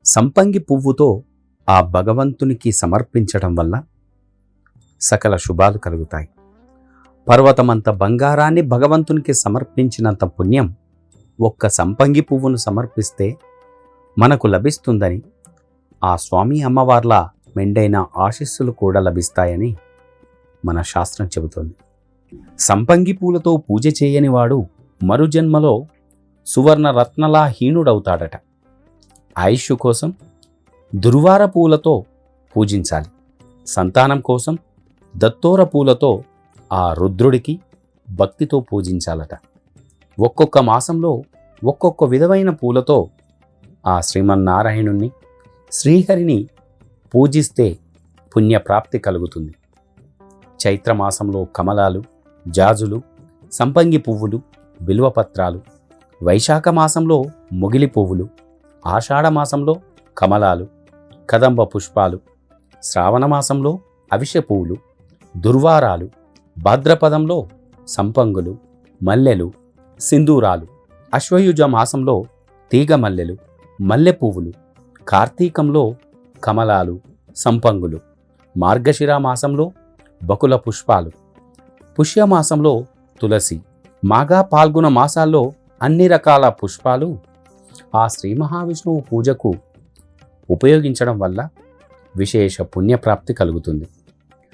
సంపంగి పువ్వుతో ఆ భగవంతునికి సమర్పించడం వల్ల సకల శుభాలు కలుగుతాయి. పర్వతమంత బంగారాన్ని భగవంతునికి సమర్పించినంత పుణ్యం ఒక్క సంపంగి పువ్వును సమర్పిస్తే మనకు లభిస్తుందని, ఆ స్వామి అమ్మవార్ల మెండైన ఆశీస్సులు కూడా లభిస్తాయని మన శాస్త్రం చెబుతోంది. సంపంగి పూలతో పూజ చేయనివాడు మరుజన్మలో సువర్ణ రత్నలా హీనుడవుతాడట. ఆయుష్ కోసం దుర్వార పూలతో పూజించాలి. సంతానం కోసం దత్తోర పూలతో ఆ రుద్రుడికి భక్తితో పూజించాలట. ఒక్కొక్క మాసంలో ఒక్కొక్క విధమైన పూలతో ఆ శ్రీమన్నారాయణుణ్ణి, శ్రీహరిని పూజిస్తే పుణ్యప్రాప్తి కలుగుతుంది. చైత్రమాసంలో కమలాలు, జాజులు, సంపంగి పువ్వులు, బిల్వపత్రాలు, వైశాఖ మాసంలో మొగిలి పువ్వులు, ఆషాఢ మాసంలో కమలాలు, కదంబ పుష్పాలు, శ్రావణ మాసంలో అవిశ పువ్వులు, దుర్వారాలు, భాద్రపదంలో సంపంగులు, మల్లెలు, సింధూరాలు, అశ్వయుజ మాసంలో తీగ మల్లెలు, మల్లె పువ్వులు, కార్తీకంలో కమలాలు, సంపంగులు, మార్గశిర మాసంలో బకుల పుష్పాలు, పుష్యమాసంలో తులసి, మాఘ పాల్గొన మాసాల్లో అన్ని రకాల పుష్పాలు ఆ శ్రీ మహావిష్ణువు పూజకు ఉపయోగించడం వల్ల విశేష పుణ్యప్రాప్తి కలుగుతుంది.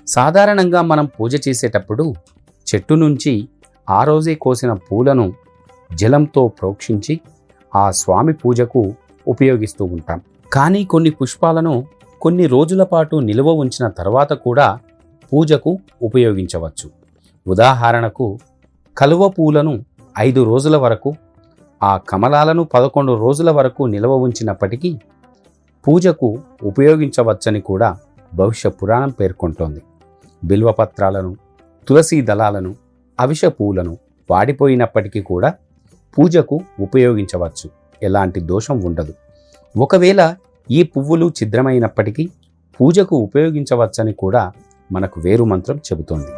సాధారణంగా మనం పూజ చేసేటప్పుడు చెట్టు నుంచి ఆ రోజే కోసిన పూలను జలంతో ప్రోక్షించి ఆ స్వామి పూజకు ఉపయోగిస్తూ ఉంటాం. కానీ కొన్ని పుష్పాలను కొన్ని రోజుల పాటు నిల్వ ఉంచిన తర్వాత కూడా పూజకు ఉపయోగించవచ్చు. ఉదాహరణకు కలువ పూలను 5 రోజుల వరకు, ఆ కమలాలను 11 రోజుల వరకు నిల్వ ఉంచినప్పటికీ పూజకు ఉపయోగించవచ్చని కూడా భవిష్య పురాణం పేర్కొంటోంది. బిల్వపత్రాలను, తులసీ దళాలను, అవిశ పూలను వాడిపోయినప్పటికీ కూడా పూజకు ఉపయోగించవచ్చు. ఎలాంటి దోషం ఉండదు. ఒకవేళ ఈ పువ్వులు ఛిద్రమైనప్పటికీ పూజకు ఉపయోగించవచ్చని కూడా మనకు వేరు మంత్రం చెబుతోంది.